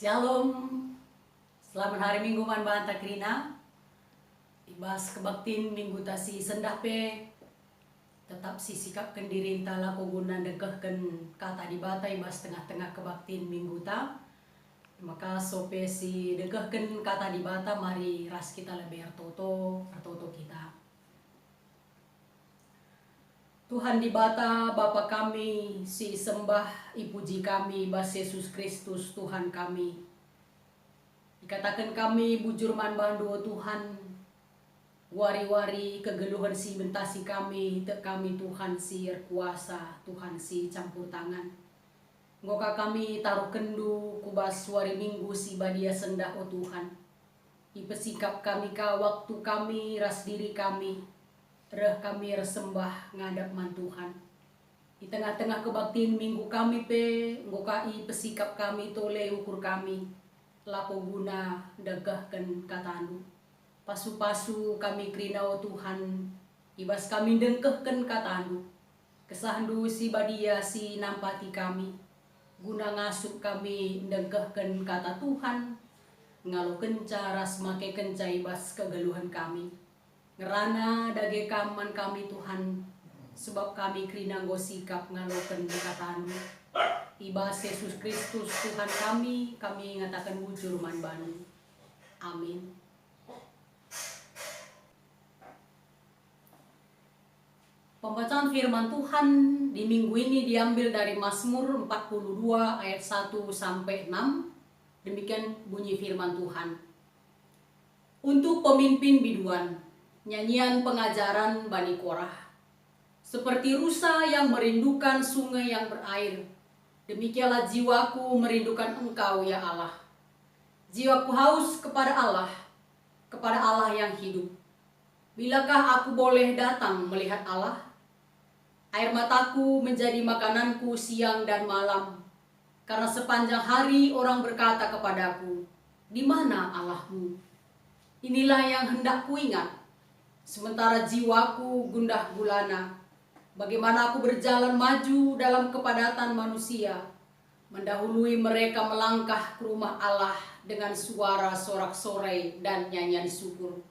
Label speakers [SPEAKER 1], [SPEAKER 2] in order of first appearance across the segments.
[SPEAKER 1] Shalom, selamat hari Minggu man banta krina. Ibas kebaktin minggu tasi sendape. Tetap si sikap kendiri intala koguna dekehken kata di bata ibas tengah-tengah kebaktin minggu ta. Maka sope si dekehken kata di bata mari ras kita lebih artoto kita. Tuhan di bata Bapa kami, si sembah ipuji kami, Bas Yesus Kristus Tuhan kami. Dikatakan kami bujur man bandu Tuhan, wari-wari kegeluhan si bentasi kami, tek kami Tuhan si kuasa, Tuhan si campur tangan. Ngoka kami taruh kendu kubas wari minggu si badia sendah o Tuhan. Ipesikap kami ka waktu kami, ras diri kami, reh kami resembah ngadap man Tuhan. Di tengah-tengah kebaktiin minggu kami pe, ngokai pesikap kami tole ukur kami, lapo guna dagahkan katanu. Pasu-pasu kami krina o Tuhan, ibas kami dengkehkan katanu. Kesahandu si badia si nampati kami, guna ngasup kami dengkehkan kata Tuhan, ngalo kenca ras make kenca ibas kegeluhan kami. Ngerana dage kaman kami Tuhan, sebab kami krina nggo sikap ngaloken katanu. Ibas Yesus Kristus Tuhan kami ngatakan bujur man banu. Amin. Pembacaan firman Tuhan di minggu ini diambil dari Mazmur 42 ayat 1 sampai 6. Demikian bunyi firman Tuhan. Untuk pemimpin biduan, nyanyian pengajaran Bani Korah. Seperti rusa yang merindukan sungai yang berair, demikianlah jiwaku merindukan Engkau ya Allah. Jiwaku haus kepada Allah yang hidup. Bilakah aku boleh datang melihat Allah? Air mataku menjadi makananku siang dan malam, karena sepanjang hari orang berkata kepadaku, di mana Allahmu? Inilah yang hendak kuingat. Sementara jiwaku gundah gulana, bagaimana aku berjalan maju dalam kepadatan manusia, mendahului mereka melangkah ke rumah Allah dengan suara sorak-sorai dan nyanyian syukur,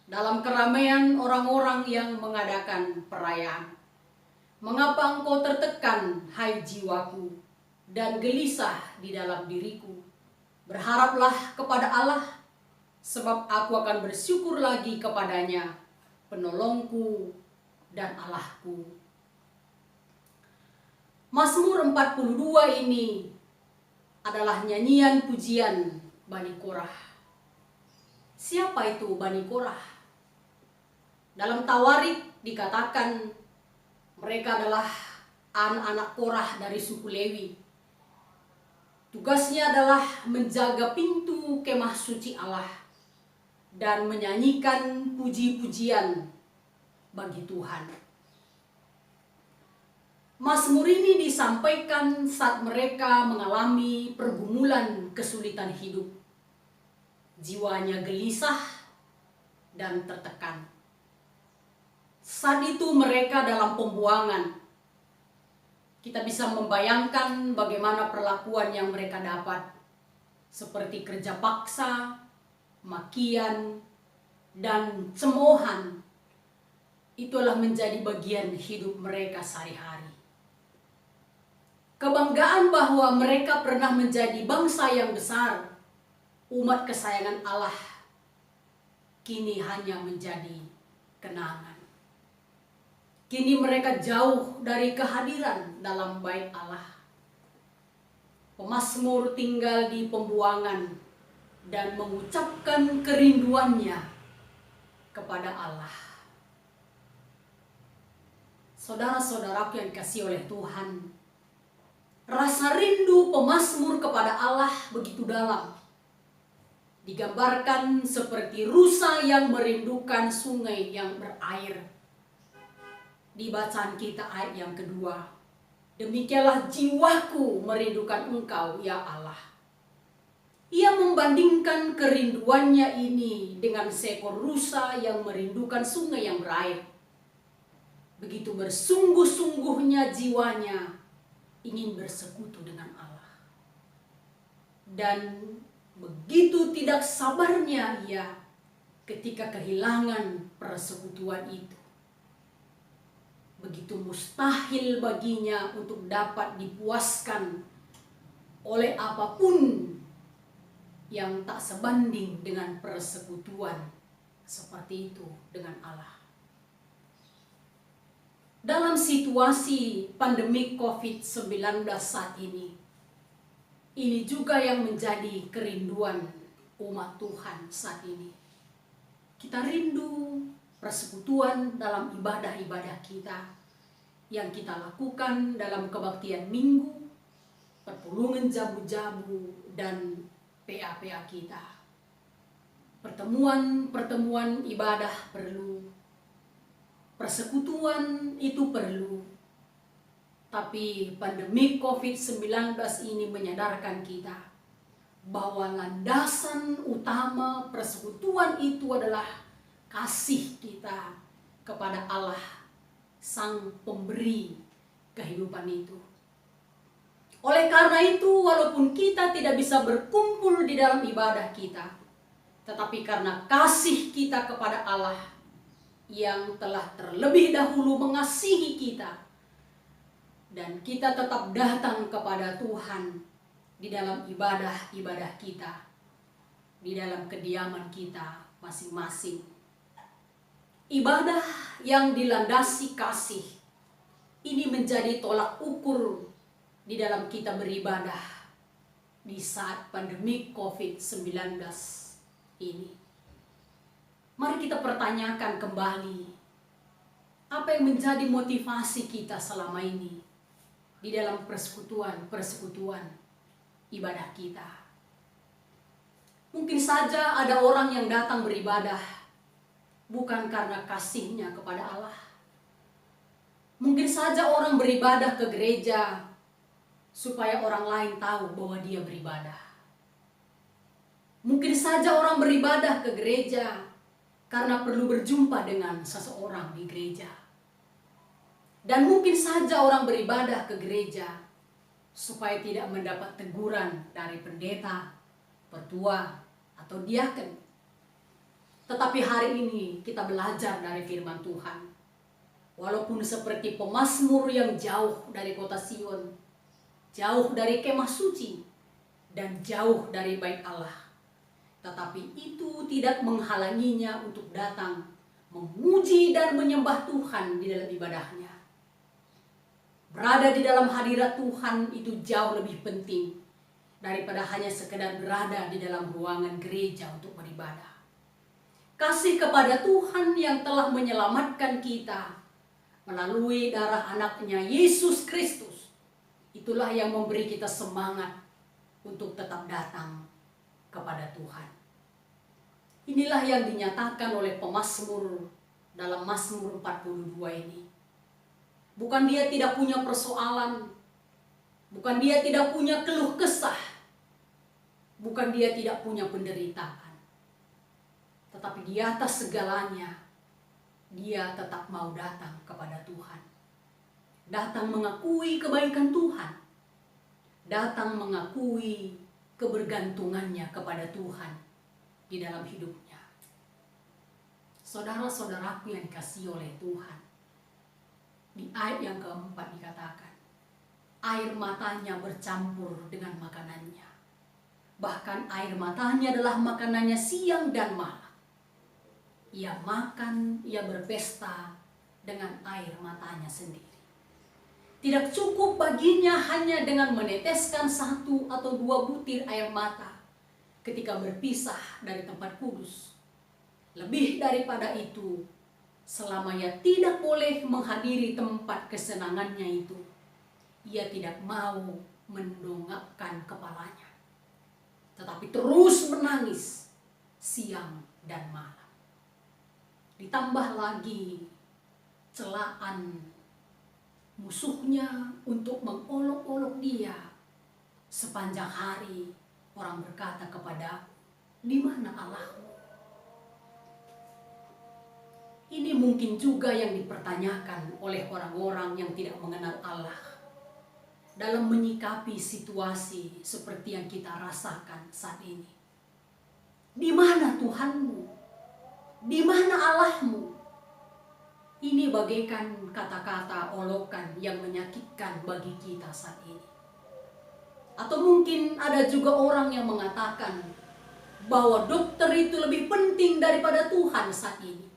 [SPEAKER 1] dalam keramaian orang-orang yang mengadakan perayaan. Mengapa engkau tertekan, hai jiwaku, dan gelisah di dalam diriku? Berharaplah kepada Allah, sebab aku akan bersyukur lagi kepadanya, penolongku dan Allahku. Mazmur 42 ini adalah nyanyian pujian Bani Korah. Siapa itu Bani Korah? Dalam Tawarik dikatakan mereka adalah anak-anak Korah dari suku Lewi. Tugasnya adalah menjaga pintu kemah suci Allah dan menyanyikan puji-pujian bagi Tuhan. Mazmur ini disampaikan saat mereka mengalami pergumulan kesulitan hidup. Jiwanya gelisah dan tertekan. Saat itu mereka dalam pembuangan. Kita bisa membayangkan bagaimana perlakuan yang mereka dapat, seperti kerja paksa, makian, dan cemoohan. Itulah menjadi bagian hidup mereka sehari-hari. Kebanggaan bahwa mereka pernah menjadi bangsa yang besar, umat kesayangan Allah, kini hanya menjadi kenangan. Kini mereka jauh dari kehadiran dalam bait Allah. Pemazmur tinggal di pembuangan dan mengucapkan kerinduannya kepada Allah. Saudara-saudaraku yang dikasihi oleh Tuhan, rasa rindu pemazmur kepada Allah begitu dalam. Digambarkan seperti rusa yang merindukan sungai yang berair. Di bacaan kita ayat yang kedua, demikianlah jiwaku merindukan Engkau ya Allah. Ia membandingkan kerinduannya ini dengan seekor rusa yang merindukan sungai yang berair. Begitu bersungguh-sungguhnya jiwanya ingin bersekutu dengan Allah. Dan begitu tidak sabarnya ia ketika kehilangan persekutuan itu. Begitu mustahil baginya untuk dapat dipuaskan oleh apapun yang tak sebanding dengan persekutuan seperti itu dengan Allah. Dalam situasi pandemi COVID-19 saat ini juga yang menjadi kerinduan umat Tuhan saat ini. Kita rindu persekutuan dalam ibadah-ibadah kita yang kita lakukan dalam kebaktian minggu, perpulungan jabu-jabu, dan PA-PA kita. Pertemuan ibadah perlu, persekutuan itu perlu. Tapi pandemi COVID-19 ini menyadarkan kita bahwa landasan utama persekutuan itu adalah kasih kita kepada Allah, Sang Pemberi kehidupan itu. Oleh karena itu, walaupun kita tidak bisa berkumpul di dalam ibadah kita, tetapi karena kasih kita kepada Allah yang telah terlebih dahulu mengasihi kita, dan kita tetap datang kepada Tuhan di dalam ibadah-ibadah kita, di dalam kediaman kita masing-masing. Ibadah yang dilandasi kasih ini menjadi tolak ukur di dalam kita beribadah di saat pandemi COVID-19 ini. Mari kita pertanyakan kembali, apa yang menjadi motivasi kita selama ini di dalam persekutuan ibadah kita. Mungkin saja ada orang yang datang beribadah bukan karena kasihnya kepada Allah. Mungkin saja orang beribadah ke gereja supaya orang lain tahu bahwa dia beribadah. Mungkin saja orang beribadah ke gereja karena perlu berjumpa dengan seseorang di gereja. Dan mungkin saja orang beribadah ke gereja supaya tidak mendapat teguran dari pendeta, petua, atau diaken. Tetapi hari ini kita belajar dari firman Tuhan. Walaupun seperti pemazmur yang jauh dari kota Sion, jauh dari kemah suci, dan jauh dari bait Allah, tetapi itu tidak menghalanginya untuk datang memuji dan menyembah Tuhan di dalam ibadahnya. Berada di dalam hadirat Tuhan itu jauh lebih penting daripada hanya sekedar berada di dalam ruangan gereja untuk beribadah. Kasih kepada Tuhan yang telah menyelamatkan kita melalui darah anaknya Yesus Kristus, itulah yang memberi kita semangat untuk tetap datang kepada Tuhan. Inilah yang dinyatakan oleh pemazmur dalam Mazmur 42 ini. Bukan dia tidak punya persoalan, bukan dia tidak punya keluh kesah, bukan dia tidak punya penderitaan. Tetapi di atas segalanya, dia tetap mau datang kepada Tuhan. Datang mengakui kebaikan Tuhan. Datang mengakui kebergantungannya kepada Tuhan di dalam hidupnya. Saudara-saudaraku yang dikasihi oleh Tuhan, di ayat yang keempat dikatakan, air matanya bercampur dengan makanannya. Bahkan air matanya adalah makanannya siang dan malam. Ia makan, ia berpesta dengan air matanya sendiri. Tidak cukup baginya hanya dengan meneteskan 1 atau 2 butir air mata ketika berpisah dari tempat kudus. Lebih daripada itu, selama ia tidak boleh menghadiri tempat kesenangannya itu, ia tidak mau mendongakkan kepalanya, tetapi terus menangis siang dan malam. Ditambah lagi celaan musuhnya untuk mengolok-olok dia. Sepanjang hari orang berkata kepada, di mana Allahmu? Ini mungkin juga yang dipertanyakan oleh orang-orang yang tidak mengenal Allah. dalam menyikapi situasi seperti yang kita rasakan saat ini. Di mana Tuhanmu? Di mana Allahmu? Ini bagaikan kata-kata olokan yang menyakitkan bagi kita saat ini. Atau mungkin ada juga orang yang mengatakan bahwa dokter itu lebih penting daripada Tuhan saat ini.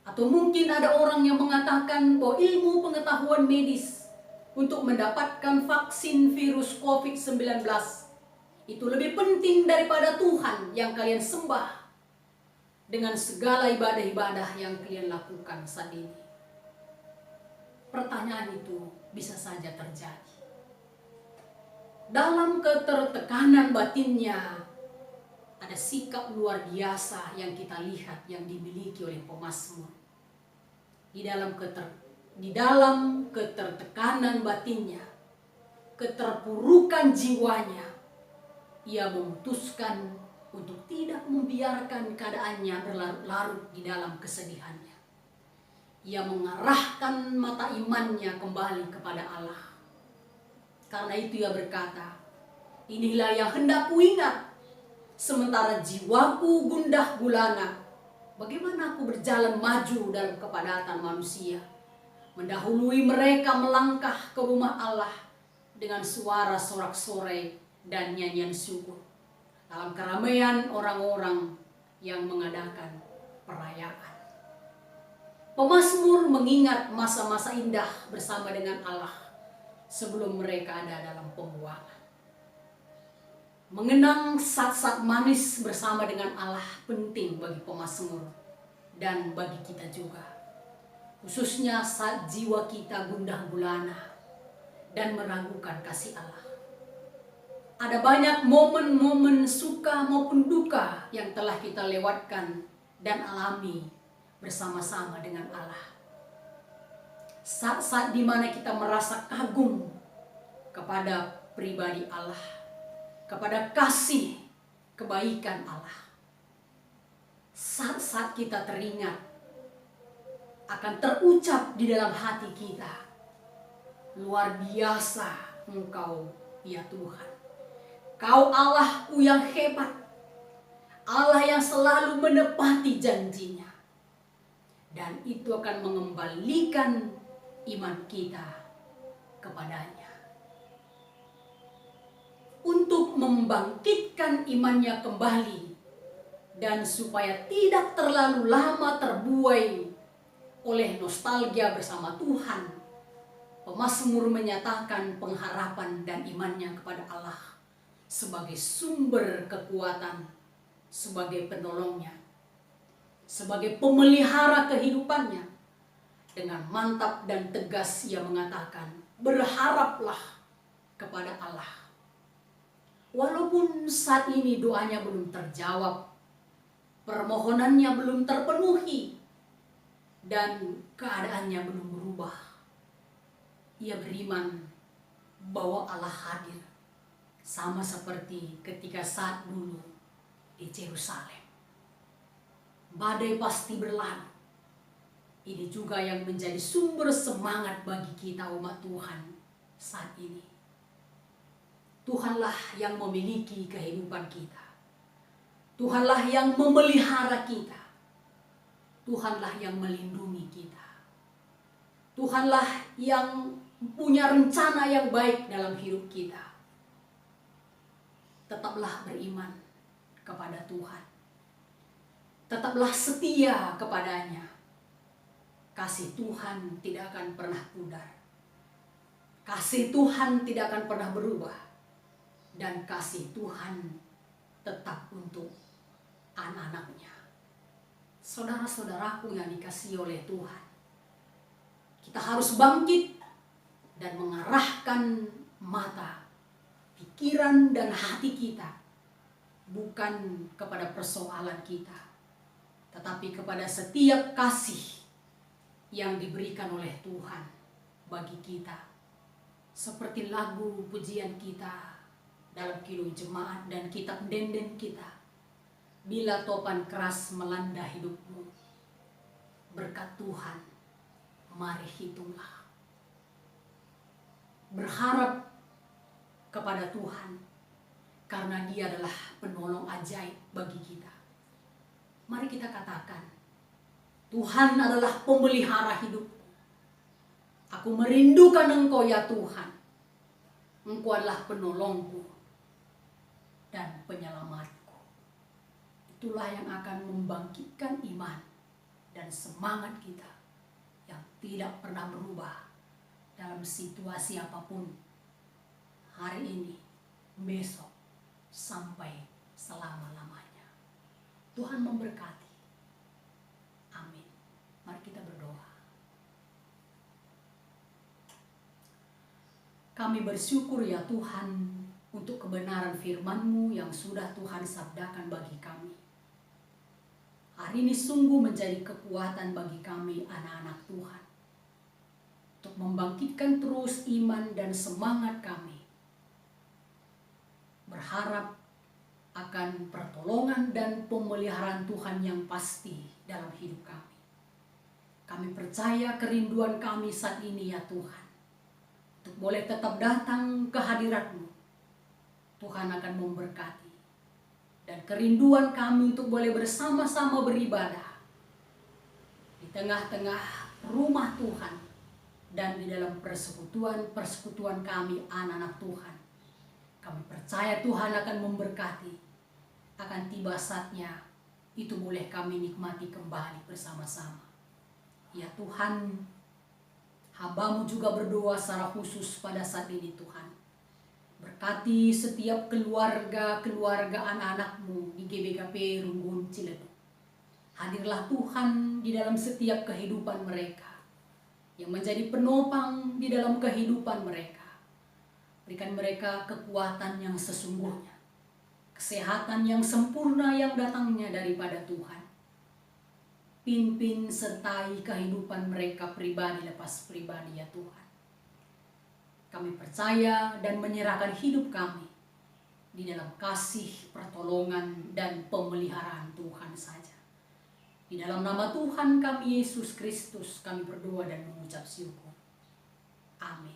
[SPEAKER 1] Atau mungkin ada orang yang mengatakan bahwa ilmu pengetahuan medis untuk mendapatkan vaksin virus COVID-19 itu lebih penting daripada Tuhan yang kalian sembah dengan segala ibadah-ibadah yang kalian lakukan saat ini. Pertanyaan itu bisa saja terjadi. Dalam ketertekanan batinnya, ada sikap luar biasa yang kita lihat yang dimiliki oleh pemazmur. Di dalam ketertekanan batinnya, keterpurukan jiwanya, ia memutuskan untuk tidak membiarkan keadaannya berlarut-larut di dalam kesedihannya. Ia mengarahkan mata imannya kembali kepada Allah. Karena itu ia berkata, inilah yang hendak kuingat, sementara jiwaku gundah gulana. Bagaimana aku berjalan maju dalam kepadatan manusia, mendahului mereka melangkah ke rumah Allah dengan suara sorak-sorai dan nyanyian syukur dalam keramaian orang-orang yang mengadakan perayaan. Pemazmur mengingat masa-masa indah bersama dengan Allah sebelum mereka ada dalam pembuangan. Mengenang saat-saat manis bersama dengan Allah penting bagi pemazmur dan bagi kita juga. Khususnya saat jiwa kita gundah gulana dan meragukan kasih Allah. Ada banyak momen-momen suka maupun duka yang telah kita lewatkan dan alami bersama-sama dengan Allah. Saat-saat di mana kita merasa kagum kepada pribadi Allah, kepada kasih kebaikan Allah. Saat-saat kita teringat akan terucap di dalam hati kita, luar biasa Engkau ya Tuhan. Kau Allahku yang hebat, Allah yang selalu menepati janjinya. Dan itu akan mengembalikan iman kita kepadanya. Untuk membangkitkan imannya kembali dan supaya tidak terlalu lama terbuai oleh nostalgia bersama Tuhan, pemazmur menyatakan pengharapan dan imannya kepada Allah sebagai sumber kekuatan, sebagai penolongnya, sebagai pemelihara kehidupannya. Dengan mantap dan tegas ia mengatakan, berharaplah kepada Allah. Walaupun saat ini doanya belum terjawab, permohonannya belum terpenuhi, dan keadaannya belum berubah, ia beriman bahwa Allah hadir, sama seperti ketika saat dulu di Yerusalem. Badai pasti berlalu. Ini juga yang menjadi sumber semangat bagi kita umat Tuhan saat ini. Tuhanlah yang memiliki kehidupan kita. Tuhanlah yang memelihara kita. Tuhanlah yang melindungi kita. Tuhanlah yang punya rencana yang baik dalam hidup kita. Tetaplah beriman kepada Tuhan. Tetaplah setia kepadanya. Kasih Tuhan tidak akan pernah pudar. Kasih Tuhan tidak akan pernah berubah. Dan kasih Tuhan tetap untuk anak-anaknya. Saudara-saudaraku yang dikasihi oleh Tuhan, kita harus bangkit dan mengarahkan mata, pikiran dan hati kita bukan kepada persoalan kita, tetapi kepada setiap kasih yang diberikan oleh Tuhan bagi kita. Seperti lagu pujian kita dalam Kidung Jemaat dan kitab denden kita, bila topan keras melanda hidupmu, berkat Tuhan, mari hitunglah. berharap kepada Tuhan, karena Dia adalah penolong ajaib bagi kita. Mari kita katakan, Tuhan adalah pemelihara hidupku. Aku merindukan Engkau ya Tuhan. Engkau adalah penolongku dan penyelamatku. Itulah yang akan membangkitkan iman dan semangat kita yang tidak pernah berubah dalam situasi apapun, hari ini, besok, sampai selama-lamanya. Tuhan memberkati. Amin. Mari kita berdoa. Kami bersyukur ya Tuhan untuk kebenaran firman-Mu yang sudah Tuhan sabdakan bagi kami. Hari ini sungguh menjadi kekuatan bagi kami anak-anak Tuhan, untuk membangkitkan terus iman dan semangat kami, berharap akan pertolongan dan pemeliharaan Tuhan yang pasti dalam hidup kami. Kami percaya kerinduan kami saat ini ya Tuhan, untuk boleh tetap datang ke hadirat-Mu. Tuhan akan memberkati. Dan kerinduan kami untuk boleh bersama-sama beribadah di tengah-tengah rumah Tuhan dan di dalam persekutuan kami anak-anak Tuhan. Kami percaya Tuhan akan memberkati. Akan tiba saatnya itu boleh kami nikmati kembali bersama-sama. Ya Tuhan, hamba-Mu juga berdoa secara khusus pada saat ini Tuhan. Berkati setiap keluarga anak-anak-Mu di GBKP Runggun Ciledug. Hadirlah Tuhan di dalam setiap kehidupan mereka, yang menjadi penopang di dalam kehidupan mereka. Berikan mereka kekuatan yang sesungguhnya, kesehatan yang sempurna yang datangnya daripada Tuhan. Pimpin sertai kehidupan mereka pribadi lepas pribadi ya Tuhan. Kami percaya dan menyerahkan hidup kami di dalam kasih, pertolongan, dan pemeliharaan Tuhan saja. Di dalam nama Tuhan kami Yesus Kristus kami berdoa dan mengucap syukur. Amin.